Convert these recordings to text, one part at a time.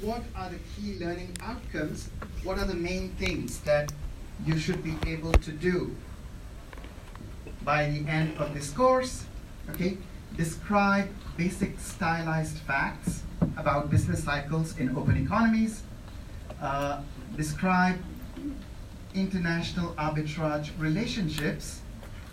what are the key learning outcomes? What are the main things that you should be able to do by the end of this course? Okay, describe basic stylized facts about business cycles in open economies. Describe international arbitrage relationships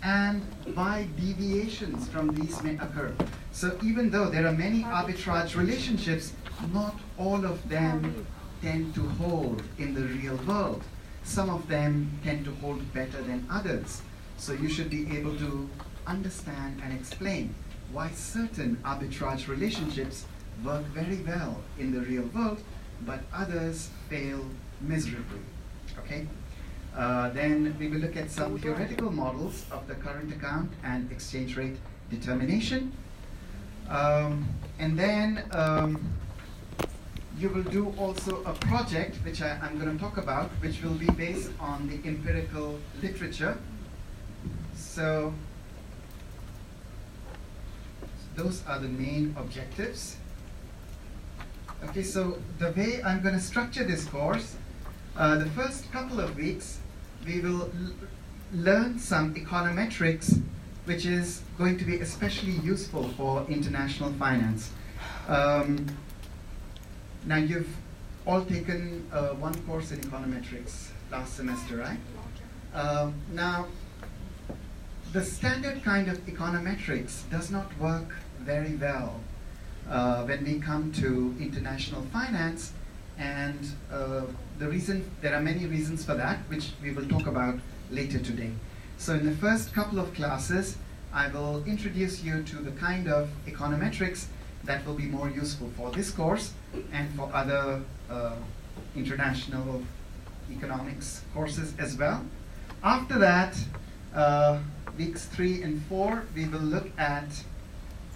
and why deviations from these may occur. So even though there are many arbitrage relationships, not all of them tend to hold in the real world. Some of them tend to hold better than others. So you should be able to understand and explain why certain arbitrage relationships work very well in the real world, but others fail miserably. Okay? Then we will look at some theoretical models of the current account and exchange rate determination. And then you will do also a project, which I'm going to talk about, which will be based on the empirical literature. So those are the main objectives. Okay, so the way I'm going to structure this course, the first couple of weeks, we will learn some econometrics, which is going to be especially useful for international finance. Now, you've all taken one course in econometrics last semester, right? Now, the standard kind of econometrics does not work very well when we come to international finance, and there are many reasons for that, which we will talk about later today. So in the first couple of classes, I will introduce you to the kind of econometrics that will be more useful for this course and for other international economics courses as well. After that, weeks 3 and 4, we will look at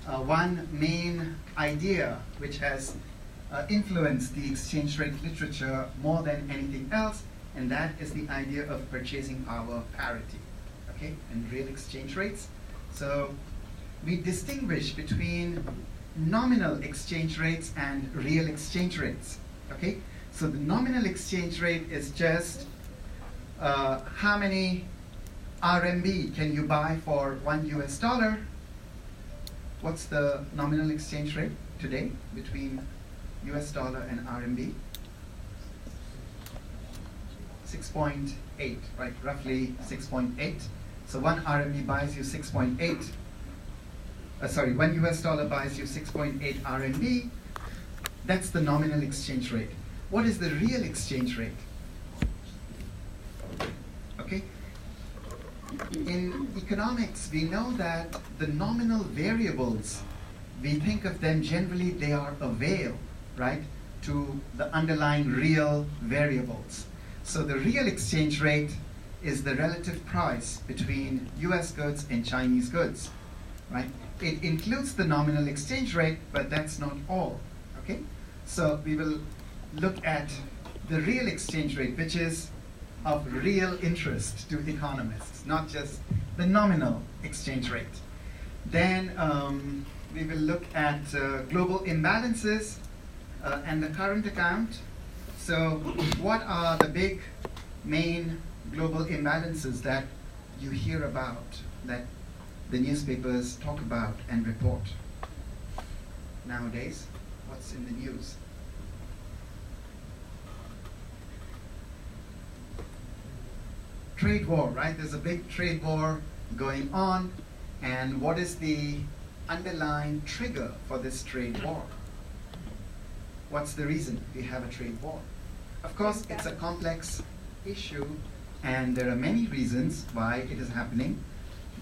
one main idea which has influenced the exchange rate literature more than anything else, and that is the idea of purchasing power parity, okay, and real exchange rates. So we distinguish between nominal exchange rates and real exchange rates, okay? So the nominal exchange rate is just how many RMB can you buy for $1 US? What's the nominal exchange rate today between US dollar and RMB? 6.8, right? Roughly 6.8. So 1 RMB buys you 6.8. Sorry, 1 US dollar buys you 6.8 RMB. That's the nominal exchange rate. What is the real exchange rate? Okay. In economics, we know that the nominal variables, we think of them generally, they are a veil, right, to the underlying real variables. So the real exchange rate is the relative price between US goods and Chinese goods, right? It includes the nominal exchange rate, but that's not all, okay? So we will look at the real exchange rate, which is of real interest to economists, not just the nominal exchange rate. Then we will look at global imbalances and the current account. So what are the big main global imbalances that you hear about, that the newspapers talk about and report nowadays? What's in the news? Trade war, right? There's a big trade war going on, and what is the underlying trigger for this trade war? What's the reason we have a trade war? Of course, it's a complex issue, and there are many reasons why it is happening,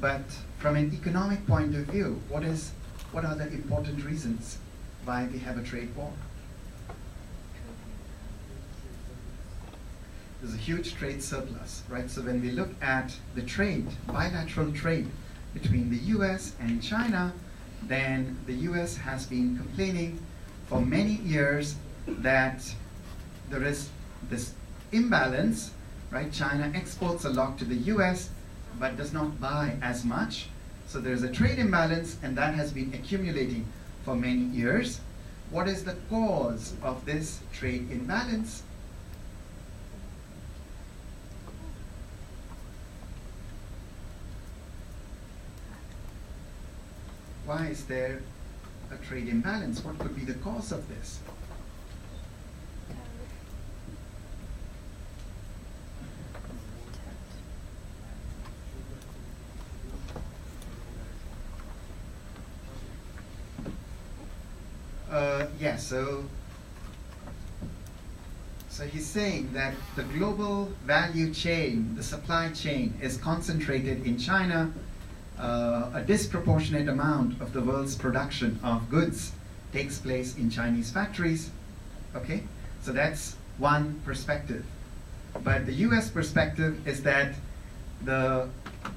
but from an economic point of view, what are the important reasons why we have a trade war? There's a huge trade surplus, right? So when we look at the trade, bilateral trade between the US and China, then the US has been complaining for many years that there is this imbalance, right? China exports a lot to the US, but does not buy as much. So there's a trade imbalance, and that has been accumulating for many years. what is the cause of this trade imbalance? Why is there a trade imbalance? What could be the cause of this? Yeah, so he's saying that the global value chain, the supply chain, is concentrated in China. A disproportionate amount of the world's production of goods takes place in Chinese factories. Okay, so that's one perspective. But the US perspective is that the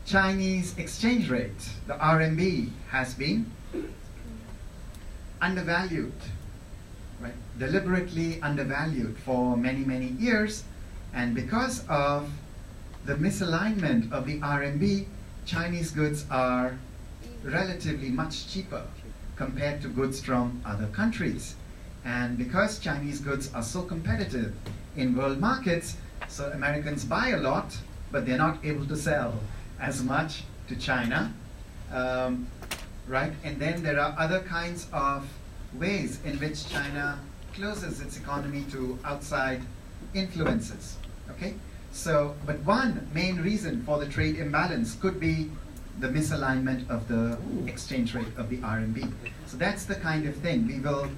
Chinese exchange rate, the RMB, has been undervalued, right? Deliberately undervalued for many, many years. And because of the misalignment of the RMB, Chinese goods are relatively much cheaper compared to goods from other countries. And because Chinese goods are so competitive in world markets, so Americans buy a lot, but they're not able to sell as much to China, right? And then there are other kinds of ways in which China closes its economy to outside influences, okay? So, but one main reason for the trade imbalance could be the misalignment of the exchange rate of the RMB. So that's the kind of thing. We will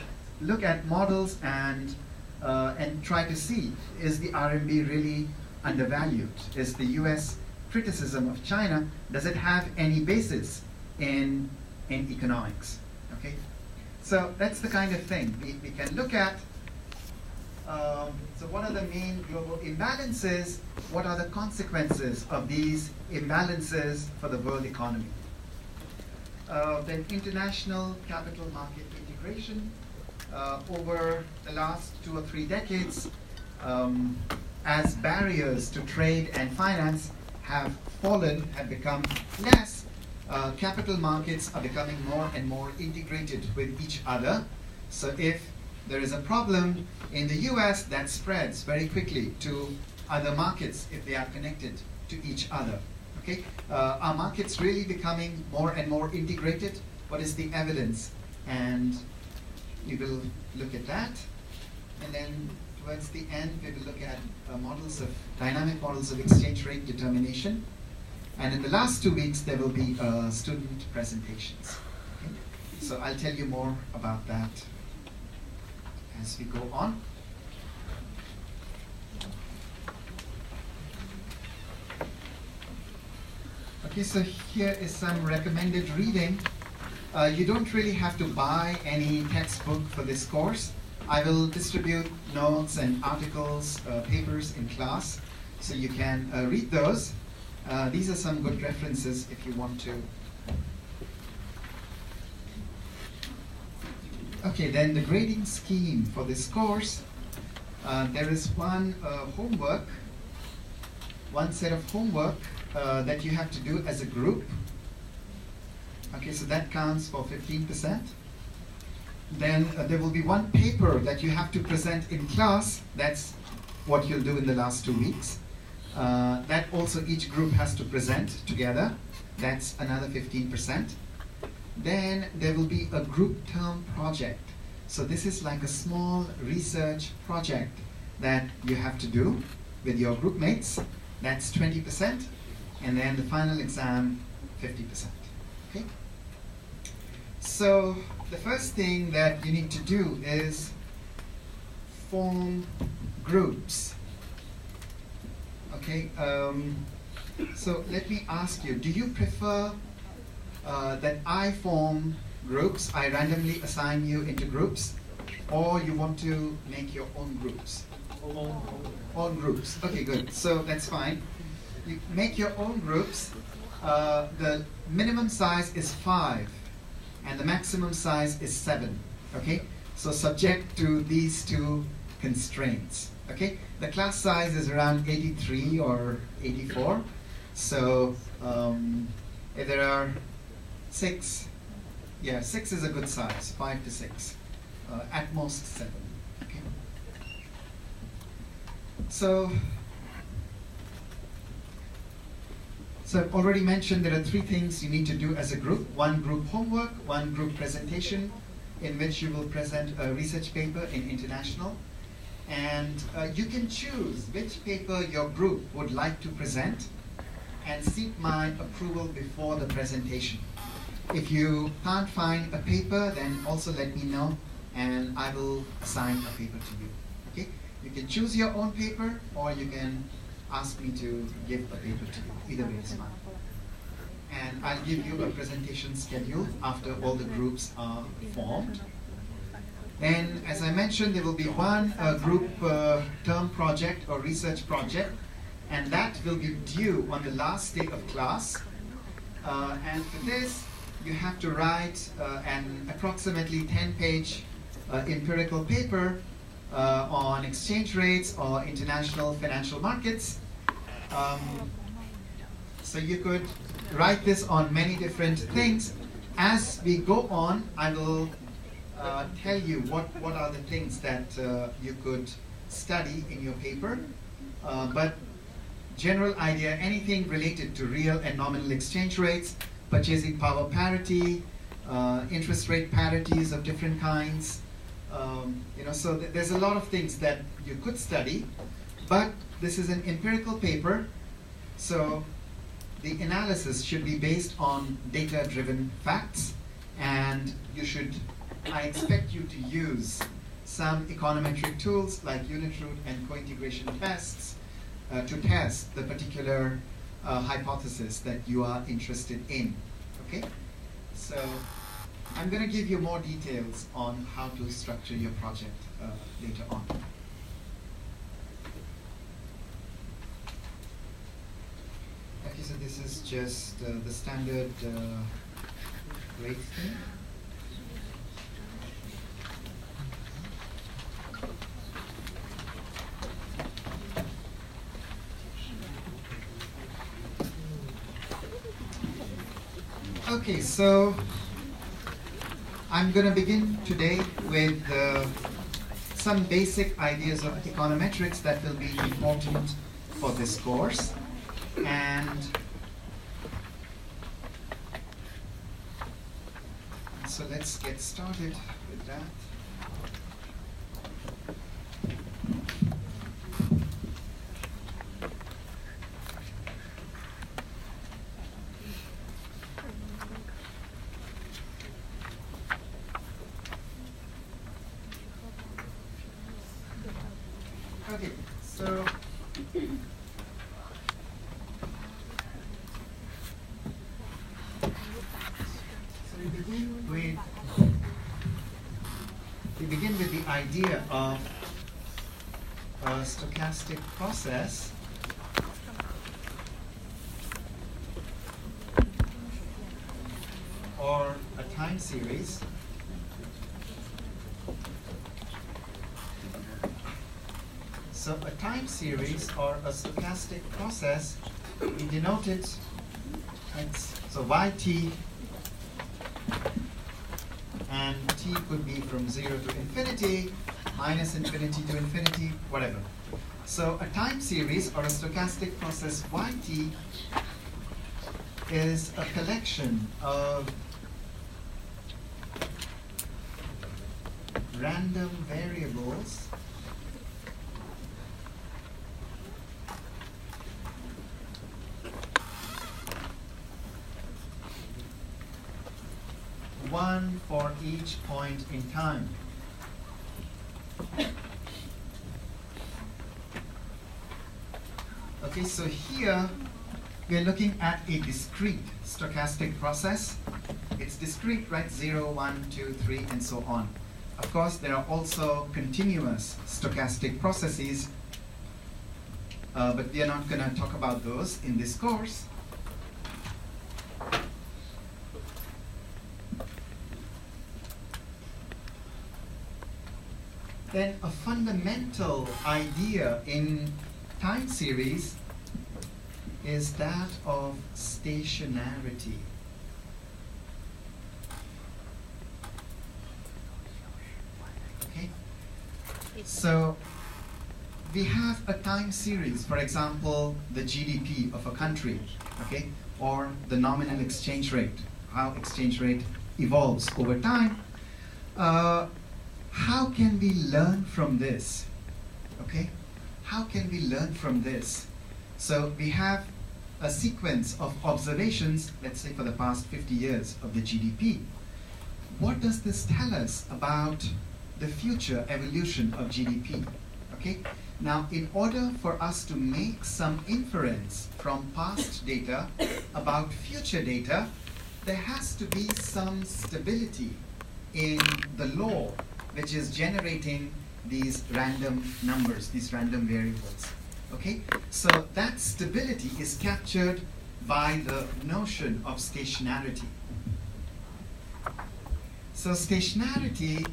look at models and try to see, is the RMB really undervalued? Is the US criticism of China, does it have any basis in economics? Okay, so that's the kind of thing we can look at. So what are the main global imbalances? What are the consequences of these imbalances for the world economy? Then international capital market integration. Over the last 2 or 3 decades, as barriers to trade and finance have fallen, have become less, capital markets are becoming more and more integrated with each other. So if there is a problem in the US, that spreads very quickly to other markets if they are connected to each other. Okay? Are markets really becoming more and more integrated? What is the evidence? And we will look at that. And then towards the end, we will look at dynamic models of exchange rate determination. And in the last 2 weeks, there will be student presentations. Okay? So I'll tell you more about that as we go on. Okay, so here is some recommended reading. You don't really have to buy any textbook for this course. I will distribute notes and articles, papers in class, so you can read those. These are some good references if you want to. Okay, then the grading scheme for this course. There is one set of homework that you have to do as a group. Okay, so that counts for 15%. Then there will be one paper that you have to present in class. That's what you'll do in the last 2 weeks. That also each group has to present together. That's another 15%. Then there will be a group term project. So this is like a small research project that you have to do with your group mates. That's 20%. And then the final exam, 50%. Okay? So the first thing that you need to do is form groups. Okay, so let me ask you, do you prefer that I form groups, I randomly assign you into groups, or you want to make your own groups? Own groups. Okay, good. So that's fine. You make your own groups. The minimum size is 5, and the maximum size is 7. Okay, so subject to these 2 constraints. Okay, the class size is around 83 or 84. So if there are 6, yeah, 6 is a good size, 5 to 6. at most 7. Okay? So I've already mentioned there are 3 things you need to do as a group. 1 group homework, 1 group presentation, in which you will present a research paper in international. And you can choose which paper your group would like to present and seek my approval before the presentation. If you can't find a paper, then also let me know and I will assign a paper to you. Okay? You can choose your own paper or you can ask me to give a paper to you. Either way is fine. And I'll give you a presentation schedule after all the groups are formed. Then, as I mentioned, there will be 1 group term project or research project, and that will be due on the last day of class. And for this, you have to write an approximately 10-page empirical paper on exchange rates or international financial markets. So you could write this on many different things. As we go on, I will tell you what are the things that you could study in your paper. But general idea, anything related to real and nominal exchange rates, purchasing power parity, interest rate parities of different kinds. So there's a lot of things that you could study, but this is an empirical paper, so the analysis should be based on data-driven facts, and I expect you to use some econometric tools like unit root and co-integration tests to test the particular hypothesis that you are interested in. Okay? So I'm going to give you more details on how to structure your project later on. Okay, so this is just the standard rate thing. Okay, so I'm going to begin today with some basic ideas of econometrics that will be important for this course. And so let's get started with that. Okay, so we begin with the idea of a stochastic process or a time series So a time series or a stochastic process, we denote it as, so yt, and t could be from 0 to infinity, minus infinity to infinity, whatever. So a time series or a stochastic process yt is a collection of random variables one for each point in time. Okay, so here we're looking at a discrete stochastic process. It's discrete, right? 0, 1, 2, 3, and so on. Of course, there are also continuous stochastic processes, but we are not going to talk about those in this course. Then a fundamental idea in time series is that of stationarity. So we have a time series, for example, the GDP of a country, okay, or the nominal exchange rate, how exchange rate evolves over time. How can we learn from this? Okay, how can we learn from this? So we have a sequence of observations, let's say for the past 50 years of the GDP. What does this tell us about the future evolution of GDP? Okay, now in order for us to make some inference from past data about future data, there has to be some stability in the law which is generating these random numbers, these random variables. Okay, so that stability is captured by the notion of stationarity. So stationarity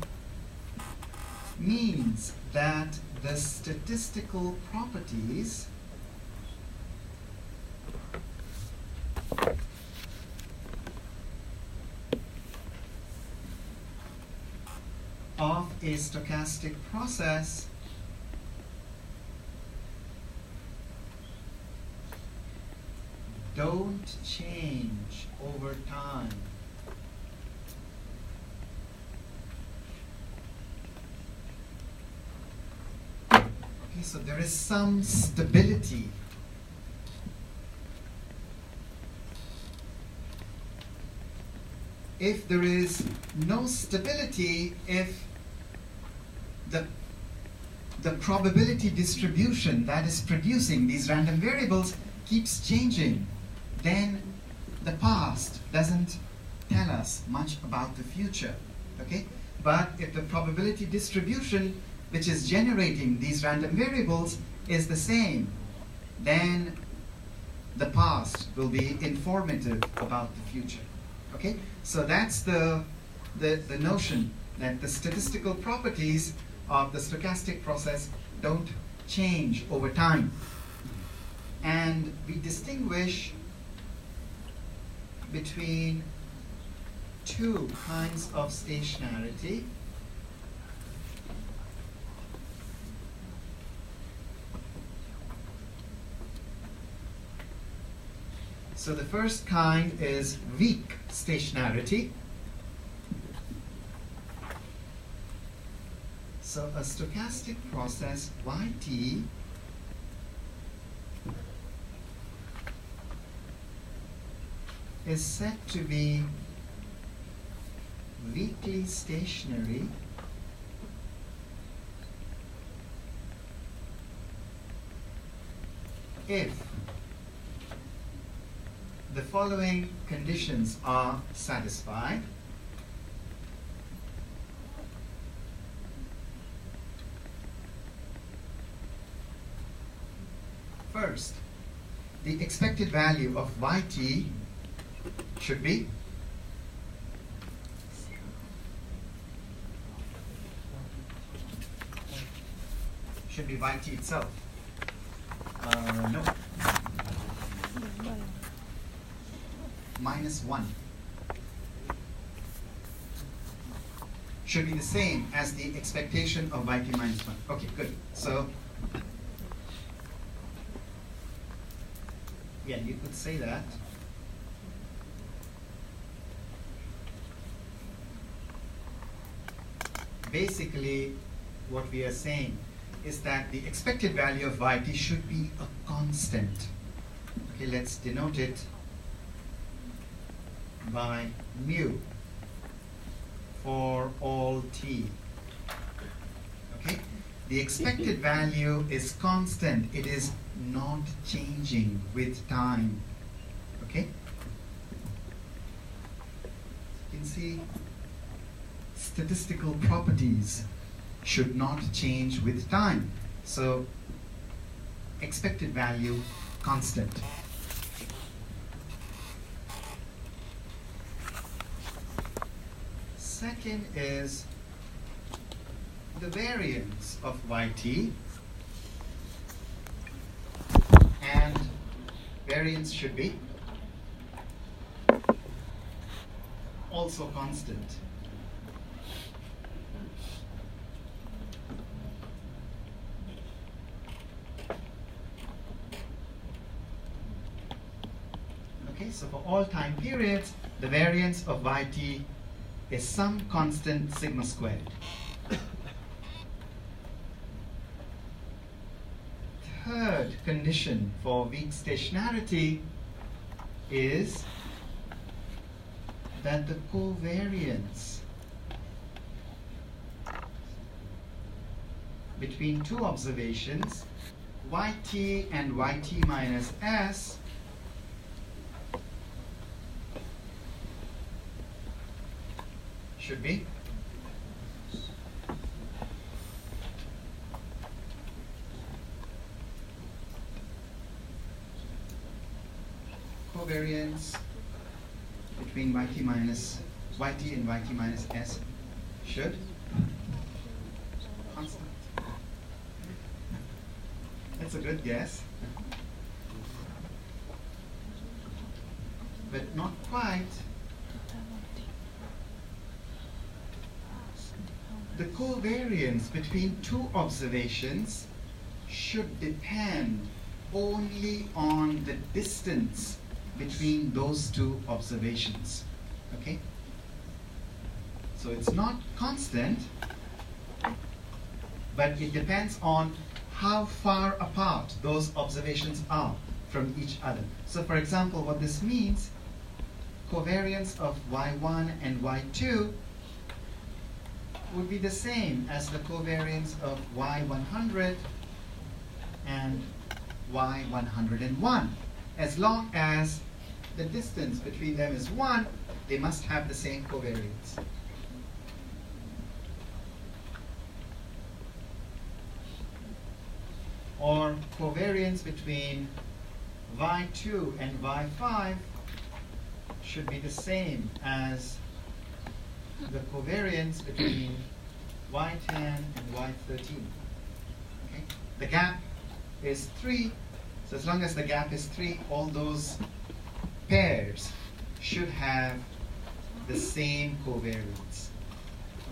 means that the statistical properties of a stochastic process don't change over time. Okay, so there is some stability. If there is no stability, if the probability distribution that is producing these random variables keeps changing, then the past doesn't tell us much about the future, okay? But if the probability distribution which is generating these random variables is the same, then the past will be informative about the future, okay? So that's the notion that the statistical properties of the stochastic process don't change over time. And we distinguish between two kinds of stationarity. So the first kind is weak stationarity. So a stochastic process Yt is said to be weakly stationary if the following conditions are satisfied. First, the expected value of Yt should be Yt itself. No. -1 should be the same as the expectation of Yt -1. Okay, good. So yeah, you could say that. Basically, what we are saying is that the expected value of Yt should be a constant. Okay, let's denote it by mu for all t. Okay, the expected value is constant. It is not changing with time. Okay, you can see statistical properties should not change with time. So expected value constant. Second is the variance of Yt, and variance should be also constant. Okay, so for all time periods, the variance of yt is some constant sigma squared. Third condition for weak stationarity is that the covariance between two observations, yt and yt minus s, should be covariance between yt and yt minus s should constant. That's a good guess, but not quite. The covariance between two observations should depend only on the distance between those two observations. Okay? So it's not constant, but it depends on how far apart those observations are from each other. So for example, what this means, covariance of y1 and y2 would be the same as the covariance of y100 and y101. As long as the distance between them is 1, they must have the same covariance. Or covariance between y2 and y5 should be the same as the covariance between y10 and y13. Okay? The gap is 3, so as long as the gap is 3, all those pairs should have the same covariance.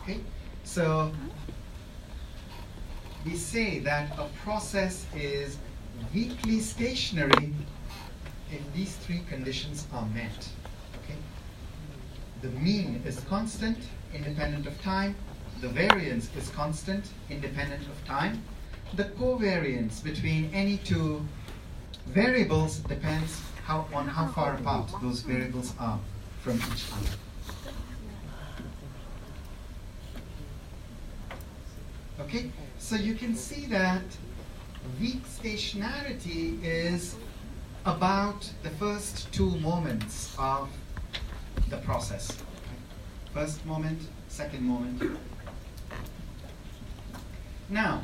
Okay? So we say that a process is weakly stationary if these three conditions are met. Okay? The mean is constant, independent of time. The variance is constant, independent of time. The covariance between any two variables depends on how far apart those variables are from each other. Okay, so you can see that weak stationarity is about the first two moments of the process. First moment, second moment. Now,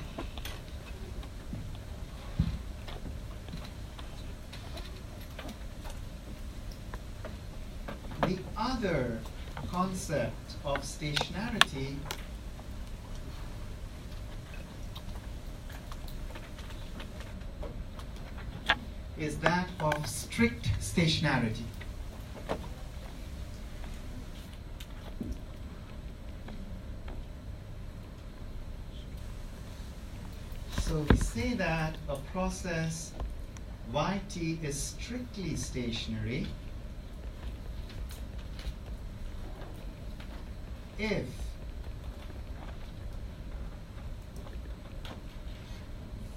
the other concept of stationarity is that of strict stationarity. So we say that a process yt is strictly stationary if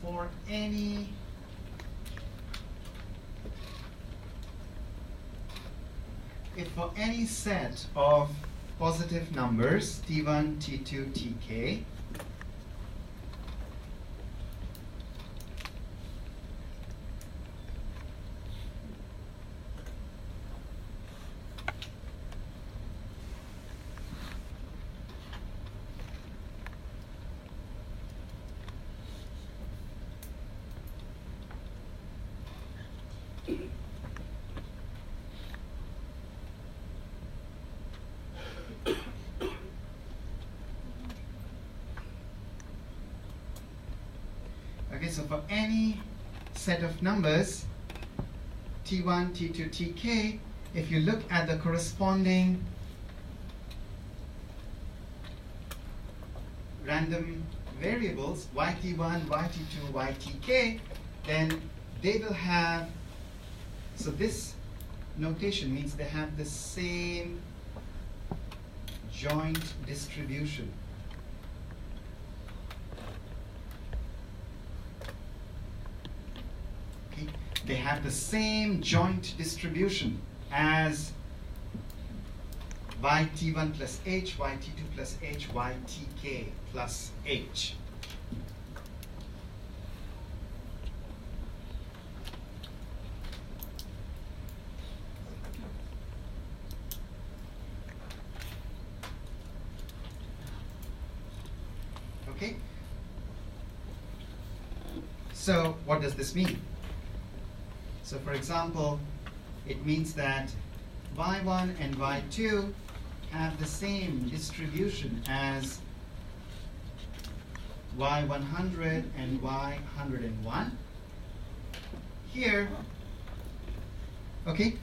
for any set of positive numbers, t1, t2, tk, so for any set of numbers, t1, t2, tk, if you look at the corresponding random variables, yt1, yt2, ytk, then they will have, so this notation means they have the same joint distribution. Okay? They have the same joint distribution as yt1 plus h, yt2 plus h, ytk plus h. Okay? So what does this mean? So for example, it means that y1 and y2 have the same distribution as y100 and y101. Here, okay,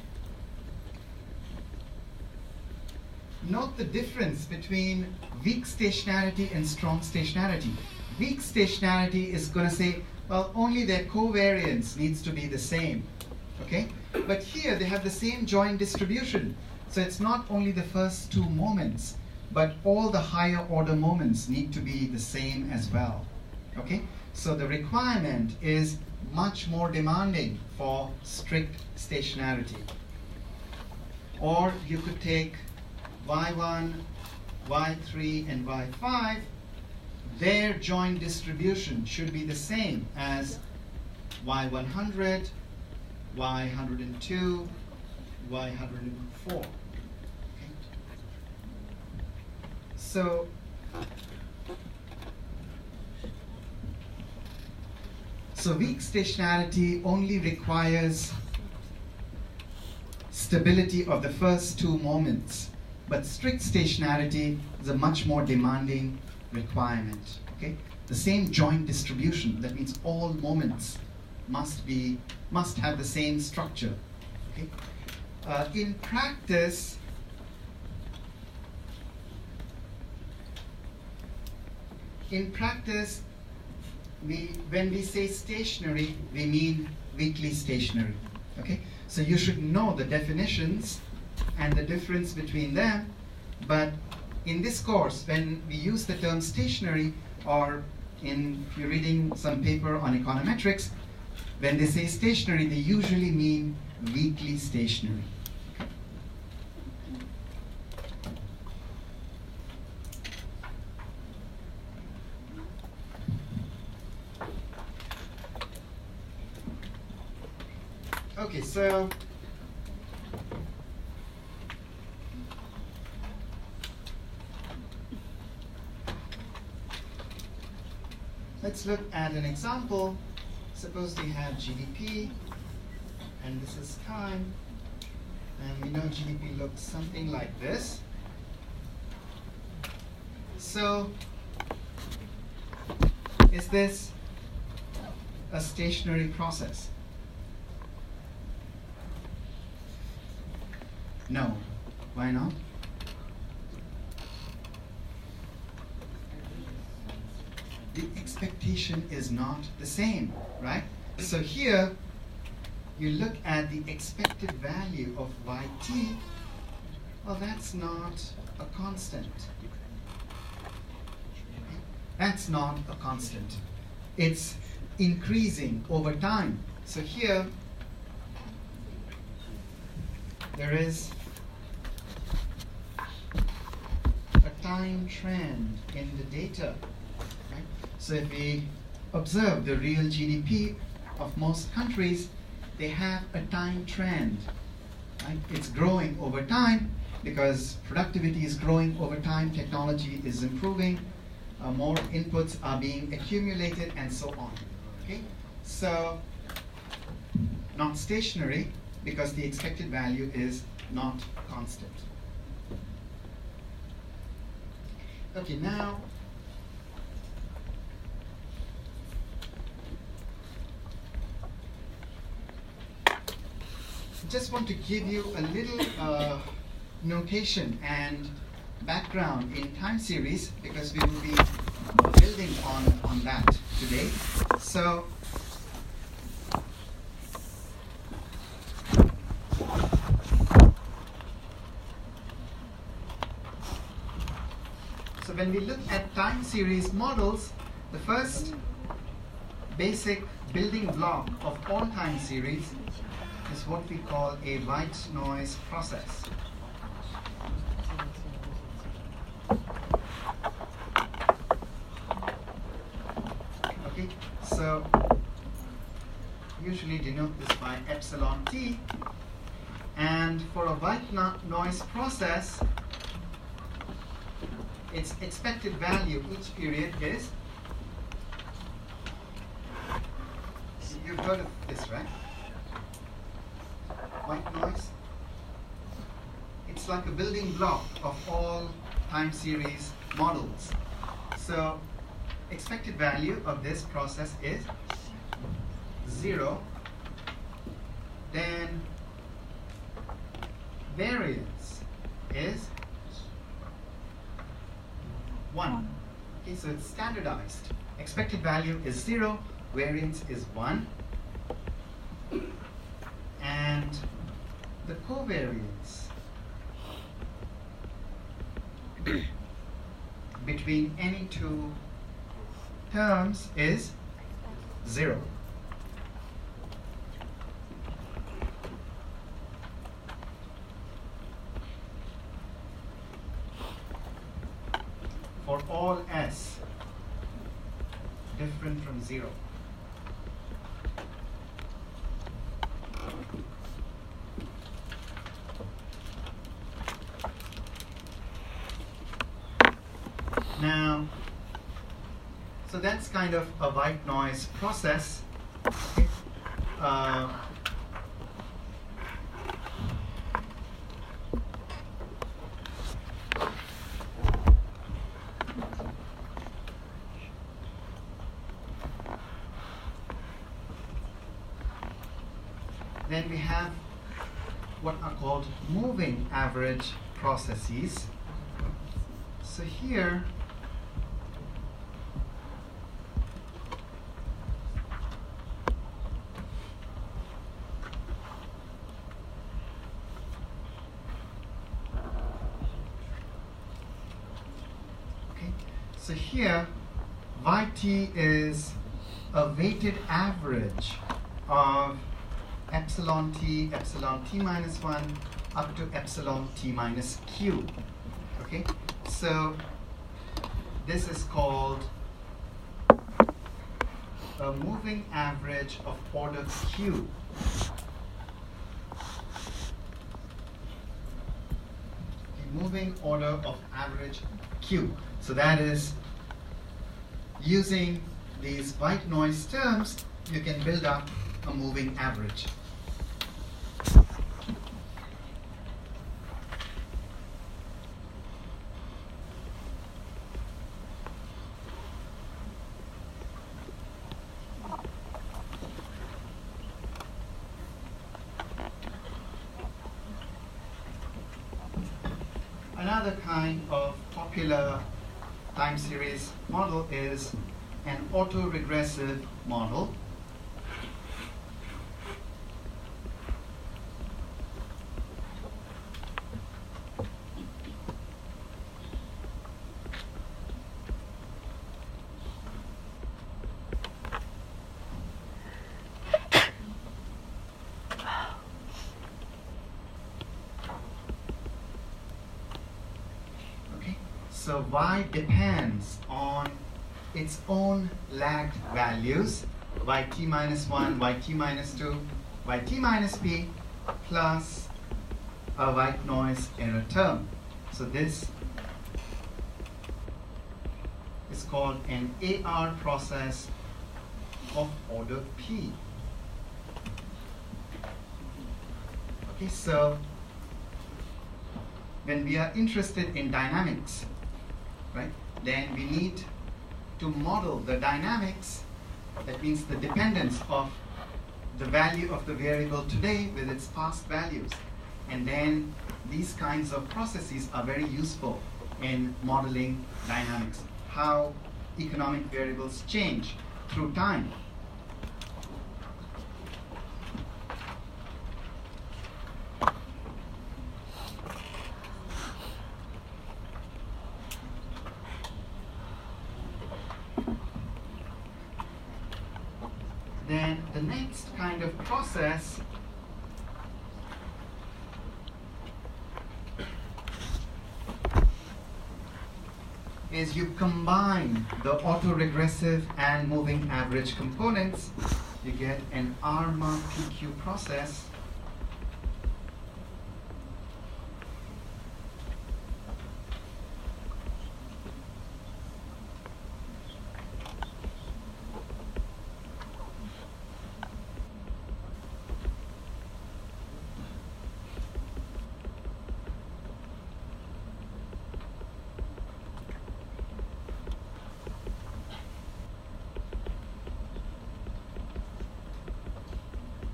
note the difference between weak stationarity and strong stationarity. Weak stationarity is going to say, well, only their covariance needs to be the same, okay? But here they have the same joint distribution. So it's not only the first two moments, but all the higher order moments need to be the same as well, okay? So the requirement is much more demanding for strict stationarity. Or you could take y1, y3, and y5, their joint distribution should be the same as y100, y102, y104. Okay? So weak stationarity only requires stability of the first two moments, but strict stationarity is a much more demanding requirement. Okay? The same joint distribution, that means all moments must have the same structure. Okay? In practice, when we say stationary, we mean weakly stationary. Okay? So you should know the definitions and the difference between them, but in this course, when we use the term stationary, or if you're reading some paper on econometrics, when they say stationary, they usually mean weakly stationary. Okay, so let's look at an example. Suppose we have GDP, and this is time, and we know GDP looks something like this. So, is this a stationary process? No. Why not? The expectation is not the same, right? So here, you look at the expected value of yt, well, that's not a constant. That's not a constant. It's increasing over time. So here, there is a time trend in the data. Right? So if we observe the real GDP of most countries, they have a time trend. Right? It's growing over time because productivity is growing over time, technology is improving, more inputs are being accumulated, and so on. Okay? So, not stationary because the expected value is not constant. Okay, now just want to give you a little notation and background in time series because we will be building on that today. So when we look at time series models, the first basic building block of all time series is what we call a white noise process. Okay, so usually denote this by epsilon t, and for a white noise process, its expected value each period is, you've heard of this, right? White noise. It's like a building block of all time series models. So expected value of this process is 0. Then variance is 1. Okay, so it's standardized. Expected value is 0, variance is 1, and the covariance between any two terms is 0. For all s different from 0. Now, so that's kind of a white noise process. Okay. Then we have what are called moving average processes. So here, so here, Yt is a weighted average of epsilon t minus 1 up to epsilon t minus q. Okay, so this is called a moving average of order q. Moving order of average q. So that is, using these white noise terms, you can build up a moving average. Another kind of popular time series model is an autoregressive model. So y depends on its own lagged values, yt minus 1, yt minus 2, yt minus p, plus a white noise error term. So this is called an AR process of order p. Okay, so when we are interested in dynamics, right, then we need to model the dynamics, that means the dependence of the value of the variable today with its past values. And then these kinds of processes are very useful in modeling dynamics, how economic variables change through time. then the next kind of process is you combine the autoregressive and moving average components, you get an ARMA PQ process.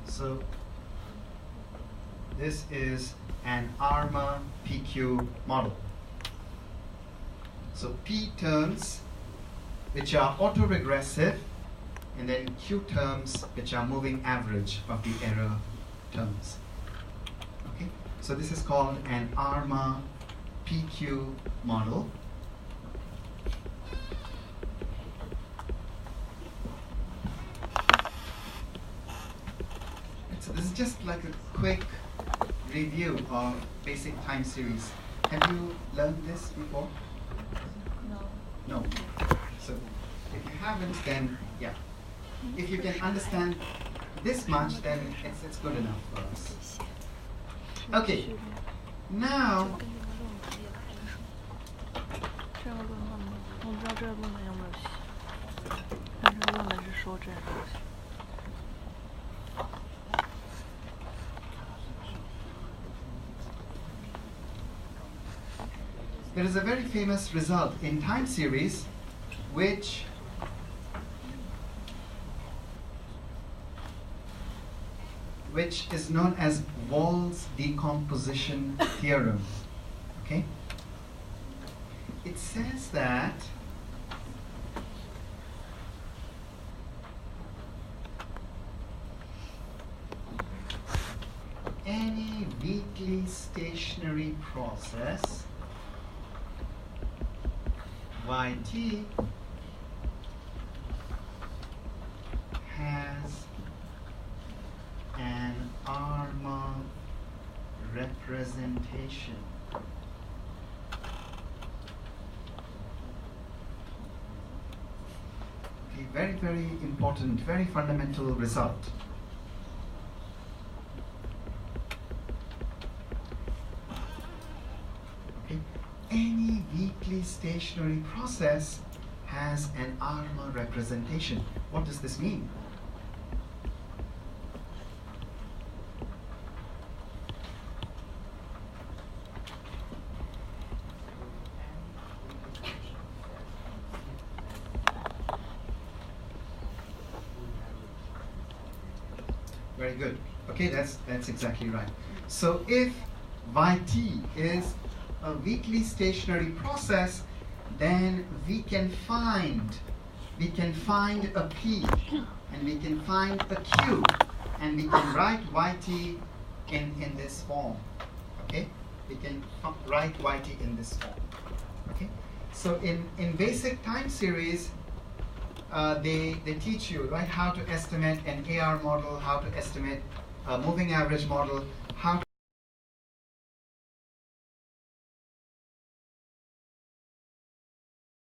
So this is an ARMA PQ model. So P terms which are autoregressive, and then Q terms which are moving average of the error terms. Okay, so this is called an ARMA PQ model. So this is just like a quick review of basic time series. Have you learned this before? No. So if you haven't, then yeah. If you can understand this much, then it's good enough for us. Okay. Now. 这样论文吗？我不知道这个论文有没有写，但是论文是说这样东西。 There is a very famous result in time series which is known as Wall's decomposition theorem. Okay? It says that any weakly stationary process YT has an ARMA representation. Okay, very, very important, very fundamental result. Any weakly stationary process has an ARMA representation. What does this mean? Very good. Okay, that's exactly right. So if YT is a weakly stationary process, then we can find a P and we can find a Q, and we can write YT in this form. Okay, we can write YT in this form. Okay, so in basic time series, they teach you, right, how to estimate an AR model, how to estimate a moving average model, how